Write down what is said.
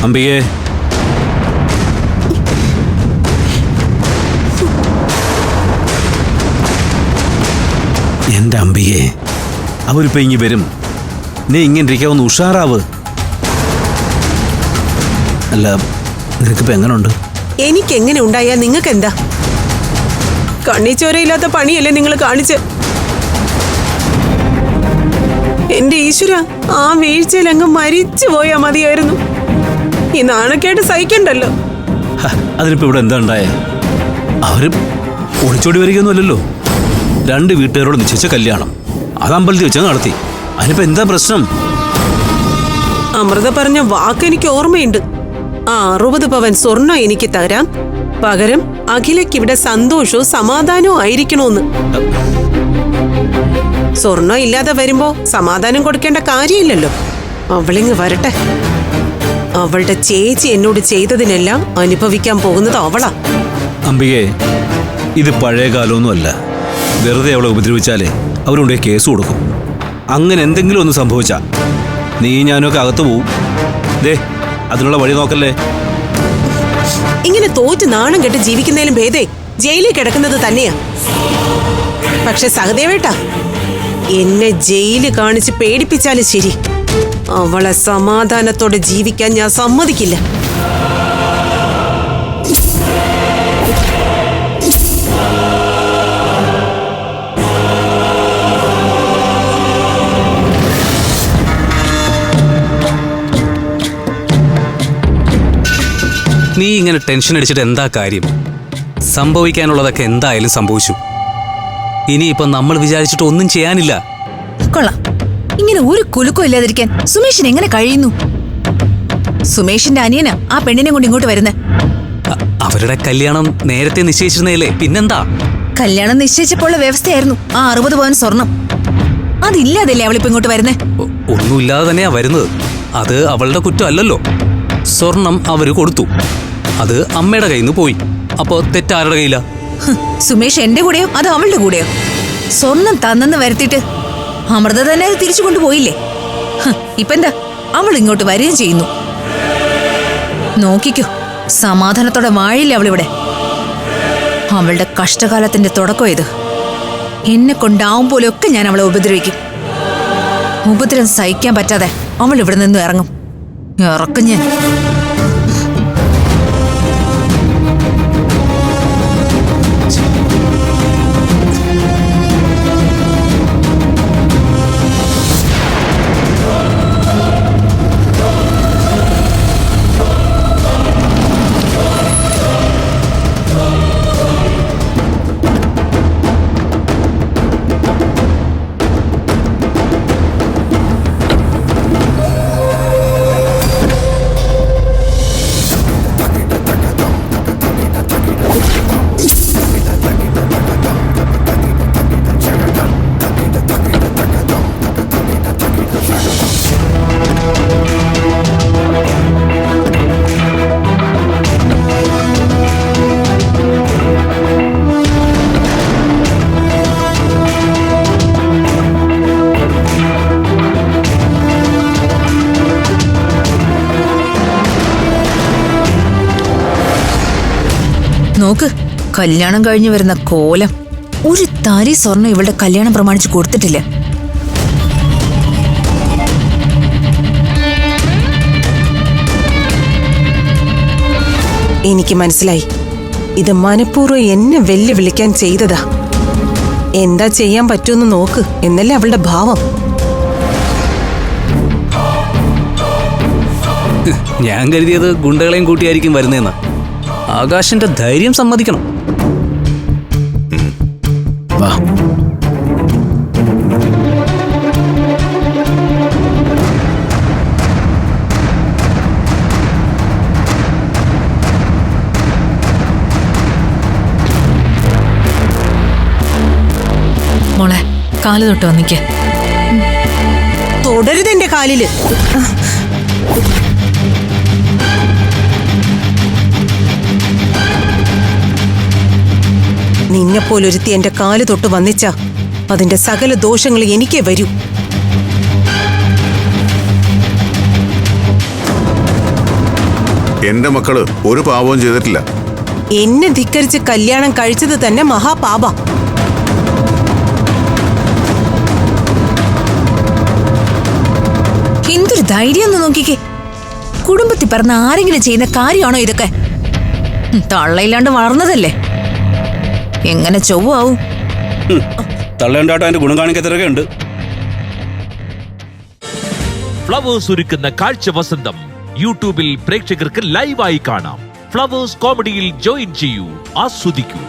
അംബികേ, എന്റെ അംബികേ, അവരിപ്പോ ഇങ്ങി വരും. നീ ഇങ്ങനെ ഇരിക്കാവുന്ന ഉഷാറാവ്. അല്ല, നിനക്കിപ്പോ എങ്ങനെയുണ്ട്? എനിക്കെങ്ങനെ ഉണ്ടായാൽ നിങ്ങൾക്ക് എന്താ? കണ്ണിച്ചോരയില്ലാത്ത പണിയല്ലേ നിങ്ങൾ കാണിച്ച്? എന്റെ ഈശ്വര, ആ വീഴ്ചയിൽ അങ്ങ് മരിച്ചു പോയാ മതിയായിരുന്നു. ഈ നാണക്കേട്ട് സഹിക്കണ്ടല്ലോ. അതിനിപ്പോ ഇവിടെ എന്താ ഉണ്ടായേ? അവര് ഒളിച്ചോടി വരികയൊന്നുമല്ലല്ലോ. 2 വീട്ടുകാരോട് നിശ്ചയിച്ച കല്യാണം അത് അമ്പലത്തിൽ വെച്ച് നടത്തി. അതിനിപ്പോ എന്താ പ്രശ്നം? അമൃത പറഞ്ഞ വാക്ക് എനിക്ക് ഓർമ്മയുണ്ട്. ആ 60 പവൻ സ്വർണ്ണം എനിക്ക് തരാം, പകരം അഖിലയ്ക്ക് ഇവിടെ സന്തോഷവും സമാധാനവും ആയിരിക്കണോന്ന്. സ്വർണ്ണം ഇല്ലാതെ വരുമ്പോ സമാധാനം കൊടുക്കേണ്ട കാര്യമില്ലല്ലോ. അവളിങ്ങ് വരട്ടെ. അവളുടെ ചേച്ചി എന്നോട് ചെയ്തതിനെല്ലാം അനുഭവിക്കാൻ പോകുന്നത് അവളാ. അംബികേ, ഇത് പഴയ കാലമൊന്നുമല്ല. വെറുതെ അവളെ ഉപദ്രവിച്ചാലേ അവരുണ്ടെ കേസ് കൊടുക്കും. അങ്ങനെ എന്തെങ്കിലും ഒന്ന് സംഭവിച്ചാ നീ ഞാനൊക്കെ അകത്തു പോവും. ദേ, അതിനുള്ള വഴി നോക്കല്ലേ. ഇങ്ങനെ തോറ്റ് നാണം കെട്ട് ജീവിക്കുന്നതിലും ഭേദേ ജയിലിൽ കിടക്കുന്നത് തന്നെയാ. പക്ഷെ സഹദേവേട്ടാ, എന്നെ ജയില് കാണിച്ച് പേടിപ്പിച്ചാലും ശരി, അവളെ സമാധാനത്തോടെ ജീവിക്കാൻ ഞാൻ സമ്മതിക്കില്ല. നീ ഇങ്ങനെ ടെൻഷൻ അടിച്ചിട്ട് എന്താ കാര്യം? സംഭവിക്കാനുള്ളതൊക്കെ എന്തായാലും സംഭവിച്ചു. ഇനിയിപ്പം നമ്മൾ വിചാരിച്ചിട്ട് ഒന്നും ചെയ്യാനില്ല. കൊള്ളാം. ഇങ്ങനെ ഒരു കുലുക്കം ഇല്ലാതിരിക്കാൻ സുമേഷിന് എങ്ങനെ കഴിയുന്നു? സുമേഷിന്റെ അനിയനാ ആ പെണ്ണിനെ കൊണ്ട് ഇങ്ങോട്ട് വരുന്നേ. അവരുടെ കല്യാണം നേരത്തെ നിശ്ചയിച്ചിരുന്നേലേ, പിന്നെന്താ? കല്യാണം നിശ്ചയിച്ചപ്പോൾ വ്യവസ്ഥയായിരുന്നു ആ 60 പവൻ സ്വർണം. അതില്ലാതല്ലേ അവളിപ്പോ ഇങ്ങോട്ട് വരുന്നേ? ഒന്നുമില്ലാതെ തന്നെയാ വരുന്നത്. അത് അവളുടെ കുറ്റമല്ലല്ലോ. സ്വർണം അവര് കൊടുത്തു, അത് അമ്മയുടെ കയ്യിൽ നിന്ന് പോയി. അപ്പോ തെറ്റാരുടെ കയ്യില? സുമേഷ് എന്റെ കൂടെയോ അത് അവളുടെ കൂടെയോ? സ്വർണം തന്നെന്ന് വരുത്തിട്ട് അമൃത തന്നെ അത് തിരിച്ചു കൊണ്ടുപോയില്ലേ? ഇപ്പൊ എന്താ അവൾ ഇങ്ങോട്ട് വരികയും ചെയ്യുന്നു. നോക്കിക്കോ, സമാധാനത്തോടെ വാഴില്ല അവളിവിടെ. അവളുടെ കഷ്ടകാലത്തിന്റെ തുടക്കം ഇത്. എന്നെ കൊണ്ടാവും പോലെയൊക്കെ ഞാൻ അവളെ ഉപദ്രവിക്കും. ഉപദ്രവം സഹിക്കാൻ പറ്റാതെ അവൾ ഇവിടെ നിന്ന് ഇറങ്ങും. ഇറക്കും ഞാൻ. നോക്ക്, കല്യാണം കഴിഞ്ഞു വരുന്ന കോലം. ഒരു തരി സ്വർണം ഇവളുടെ കല്യാണം പ്രമാണിച്ച് കൊടുത്തിട്ടില്ല. എനിക്ക് മനസ്സിലായി, ഇത് മനഃപൂർവ്വം എന്നെ വെല്ലുവിളിക്കാൻ ചെയ്തതാ. എന്താ ചെയ്യാൻ പറ്റുമെന്ന് നോക്ക് എന്നല്ലേ അവളുടെ ഭാവം. ഞാൻ കരുതിയത് ഗുണ്ടകളെയും കൂട്ടിയായിരിക്കും വരുന്നതെന്ന്. ആകാശിന്റെ ധൈര്യം സമ്മതിക്കണം. വാ. മോളെ, കാല് തൊട്ട് വന്നിക്ക. തുടരുതെന്റെ കാലില്. നിന്നെപ്പോലൊരുത്തി എന്റെ കാല് തൊട്ട് വന്നിച്ച അതിന്റെ സകല ദോഷങ്ങൾ എനിക്കേ വരൂ. എന്റെ മക്കള് ഒരു പാപവും ചെയ്തിട്ടില്ല. എന്നെ ധിക്കരിച്ച് കല്യാണം കഴിച്ചത് തന്നെ മഹാപാപ. എന്തൊരു ധൈര്യം ഒന്ന് നോക്കിക്കേ. കുടുംബത്തിൽ പറഞ്ഞ ആരെങ്കിലും ചെയ്യുന്ന കാര്യമാണോ ഇതൊക്കെ? തള്ളയില്ലാണ്ട് വളർന്നതല്ലേ, എങ്ങനെ ചൊവ്വാവും? തള്ളേണ്ടാട്ടോ അതിന്റെ ഗുണം കാണിക്കത്തിലൊക്കെ ഉണ്ട്. ഫ്ലവേഴ്സ് ഒരുക്കുന്ന കാഴ്ച വസന്തം യൂട്യൂബിൽ പ്രേക്ഷകർക്ക് ലൈവായി കാണാം. ഫ്ലവേഴ്സ് കോമഡിയിൽ ജോയിൻ ചെയ്യൂ, ആസ്വദിക്കൂ.